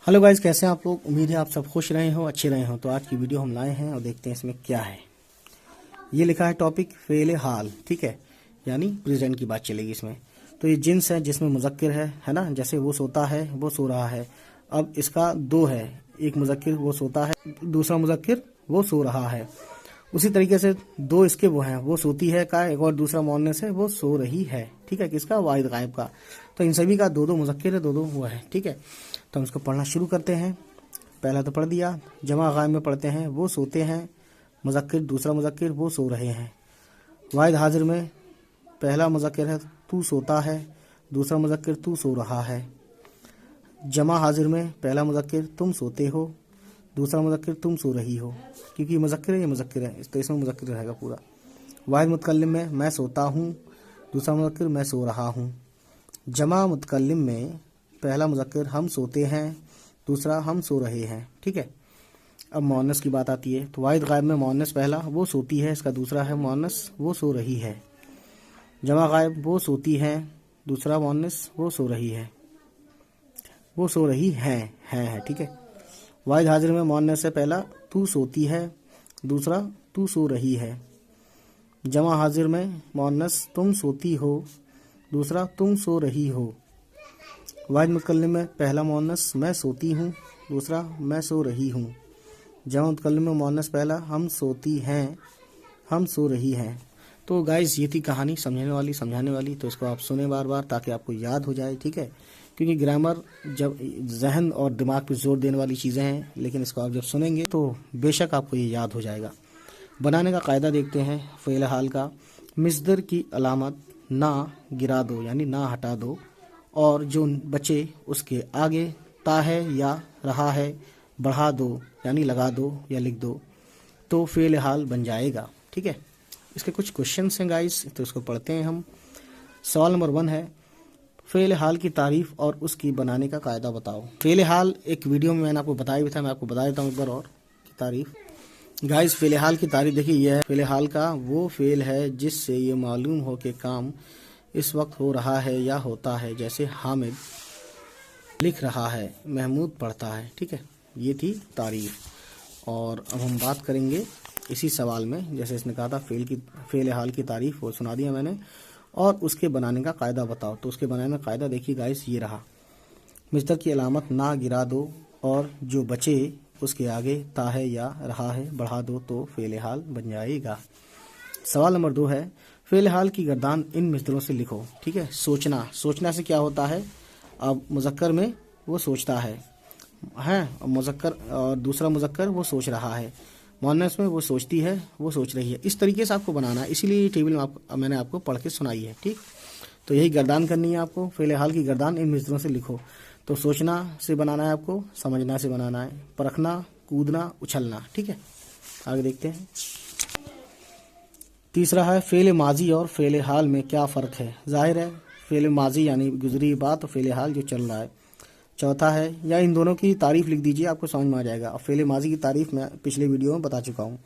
Hello guys, कैसे हैं आप लोग। उम्मीद है आप सब खुश रहे हो, अच्छे रहे हो। तो आज की वीडियो हम लाए हैं और देखते हैं इसमें क्या है। ये लिखा है टॉपिक फेल हाल, ठीक है, यानी प्रेजेंट की बात चलेगी इसमें। तो ये जिन्स है जिसमें मुज़क्किर है ना। जैसे वो सोता है, वो सो रहा है। अब इसका दो है, एक मुज़क्किर वो सोता है, दूसरा मुज़क्किर वो सो रहा है। उसी तरीके से दो इसके वो हैं, वो सोती है का एक, और दूसरा मुअन्नस है वो सो रही है, ठीक है, किसका, वाहिद गायब का। तो इन सभी का दो दो मुज़क्किर है, दो दो वो है, ठीक है। तो हम इसको पढ़ना शुरू करते हैं। पहला तो पढ़ दिया। जमा गायब में पढ़ते हैं वो सोते हैं, मुज़क्किर दूसरा मुज़क्किर वो सो रहे हैं। वाहिद हाजिर में पहला मुज़क्किर है तू सोता है, दूसरा मुज़क्किर तू सो रहा है। जमा हाजिर में पहला मुज़क्किर तुम सोते हो, दूसरा मुज़क्किर तुम सो रही हो। क्योंकि ये मुज़क्किर है, ये मुज़क्किर है, तो इसमें मुज़क्किर रहेगा पूरा। वाहिद मुतकल्लिम में मैं सोता हूँ, दूसरा मुज़क्किर मैं सो रहा हूँ। जमा मुतकल्लिम में पहला मुज़क्किर हम सोते हैं, दूसरा हम सो रहे हैं, ठीक है। अब मुअन्नस की बात आती है। तो वाहिद गायब में मुअन्नस पहला वो सोती है, इसका दूसरा है मुअन्नस वो सो रही है। जमा गायब वो सोती है, दूसरा मुअन्नस वो सो रही है, वो सो रही है, ठीक है। वाहिद हाजिर में मुअन्नस से पहला तू सोती है, दूसरा तू सो रही है। जमा हाजिर में मुअन्नस तुम सोती हो, दूसरा तुम सो रही हो। वाहिद मुतकल्लिम में पहला मुअन्नस मैं सोती हूँ, दूसरा मैं सो रही हूँ। जमा मुतकल्लिम में मुअन्नस पहला हम सोती हैं, हम सो रही हैं। तो गाइस ये थी कहानी, समझने वाली समझाने वाली। तो इसको आप सुने बार बार ताकि आपको याद हो जाए, ठीक है। क्योंकि ग्रामर जब जहन और दिमाग पर जोर देने वाली चीज़ें हैं, लेकिन इसको आप जब सुनेंगे तो बेशक आपको ये याद हो जाएगा। बनाने का कायदा देखते हैं फ़ेल हाल का। मिस्दर की अलामत ना गिरा दो, यानी ना हटा दो, और जो बचे उसके आगे ता है या रहा है बढ़ा दो, यानी लगा दो या लिख दो, तो फ़ेल हाल बन जाएगा, ठीक है। इसके कुछ क्वेश्चंस हैं गाइस, तो इसको पढ़ते हैं हम। सवाल नंबर 1 है, फ़ेल हाल की तारीफ़ और उसकी बनाने का कायदा बताओ। फ़ेल हाल एक वीडियो में मैंने आपको बताया भी था, मैं आपको बता देता हूँ एक बार और की तारीफ़। गाइस फ़ेल हाल की तारीफ़ देखिए, यह है फ़ेल हाल का वो फ़ेल है जिससे ये मालूम हो कि काम इस वक्त हो रहा है या होता है। जैसे हामिद लिख रहा है, महमूद पढ़ता है, ठीक है। ये थी तारीफ़। और अब हम बात करेंगे इसी सवाल में, जैसे इसने कहा था फ़ेल हाल की तारीफ़, वो सुना दिया मैंने। और उसके बनाने का कायदा बताओ। तो उसके बनाने का कायदा देखिए गाइस, ये रहा। मिस्तर की अलामत ना गिरा दो, और जो बचे उसके आगे ता है या रहा है बढ़ा दो, तो फ़ेल हाल बन जाएगा। सवाल नंबर 2 है, फ़ेल हाल की गर्दान इन मिस्त्रों से लिखो, ठीक है। सोचना से क्या होता है। अब मुज़क्कर में वो सोचता है, मुज़क्कर, और दूसरा मुज़क्कर वो सोच रहा है। मुअन्नस में वो सोचती है, वो सोच रही है। इस तरीके से आपको बनाना है, इसीलिए ये टेबल में मैंने आपको पढ़ के सुनाई है, ठीक। तो यही गर्दान करनी है आपको। फ़ेल हाल की गर्दान इन मिस्त्रों से लिखो। तो सोचना से बनाना है आपको, समझना से बनाना है, परखना, कूदना, उछलना, ठीक है। आगे देखते हैं। तीसरा है, फ़ेल माजी और फ़ेल हाल में क्या फ़र्क है। ज़ाहिर है फ़ेल माजी यानी गुजरी बात, और फ़ेल हाल जो चल रहा है। चौथा है, या इन दोनों की तारीफ़ लिख दीजिए, आपको समझ में आ जाएगा। और फ़ेल माजी की तारीफ़ मैं पिछले वीडियो में बता चुका हूँ।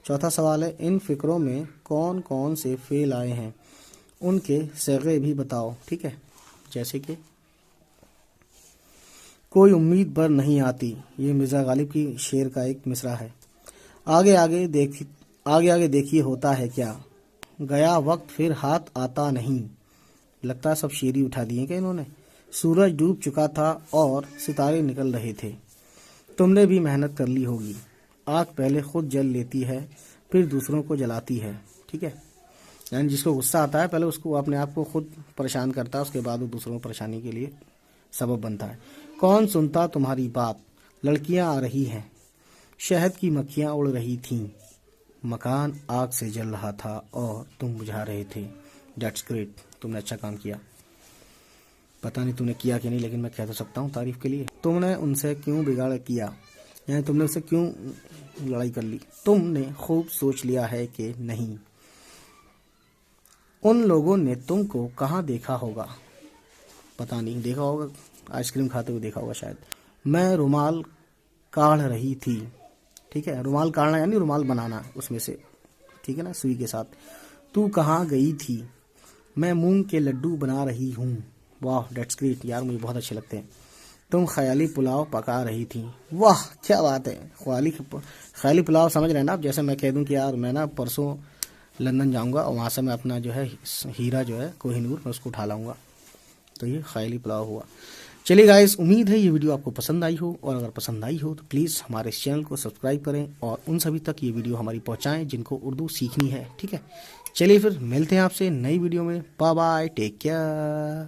चौथा सवाल है, इन फ़िक्रों में कौन कौन से फ़ेल आए हैं, उनके सीग़े भी बताओ, ठीक है। जैसे कि कोई उम्मीद पर नहीं आती, ये मिर्ज़ा गालिब की शेर का एक मिसरा है। आगे आगे देखिए होता है क्या, गया वक्त फिर हाथ आता नहीं। लगता सब शेरी उठा दिए क्या इन्होंने। सूरज डूब चुका था और सितारे निकल रहे थे। तुमने भी मेहनत कर ली होगी। आग पहले खुद जल लेती है, फिर दूसरों को जलाती है, ठीक है। यानी जिसको गुस्सा आता है पहले उसको अपने आप को खुद परेशान करता है, उसके बाद वो दूसरों को परेशानी के लिए सबब बनता है। कौन सुनता तुम्हारी बात, लड़कियां आ रही हैं, शहद की मक्खियां उड़ रही थीं, मकान आग से जल रहा था और तुम बुझा रहे थे। डेट्स ग्रेट, तुमने अच्छा काम किया। पता नहीं तुमने किया कि नहीं, लेकिन मैं कह तो सकता हूँ तारीफ के लिए। तुमने उनसे क्यों बिगाड़ किया, यानी तुमने उससे क्यों लड़ाई कर ली। तुमने खूब सोच लिया है कि नहीं। उन लोगों ने तुमको कहाँ देखा होगा, पता नहीं, देखा होगा आइसक्रीम खाते हुए देखा होगा शायद। मैं रुमाल काढ़ रही थी, ठीक है। रुमाल काढ़ना यानी रुमाल बनाना उसमें से, ठीक है ना, सुई के साथ। तू कहाँ गई थी, मैं मूंग के लड्डू बना रही हूँ। वाह डेट्स ग्रेट यार, मुझे बहुत अच्छे लगते हैं। तुम ख्याली पुलाव पका रही थी। वाह क्या बात है, ख्याली पुलाव समझ रहे हैं ना आप। जैसे मैं कह दूं कि यार मैं ना परसों लंदन जाऊंगा और वहाँ से मैं अपना जो है हीरा जो है कोहिनूर मैं उसको उठा लाऊंगा, तो ये ख्याली पुलाव हुआ। चलिए गाइस, उम्मीद है ये वीडियो आपको पसंद आई हो, और अगर पसंद आई हो तो प्लीज़ हमारे इस चैनल को सब्सक्राइब करें और उन सभी तक ये वीडियो हमारी पहुंचाएं जिनको उर्दू सीखनी है, ठीक है। चलिए फिर मिलते हैं आपसे नई वीडियो में। Bye bye, take care.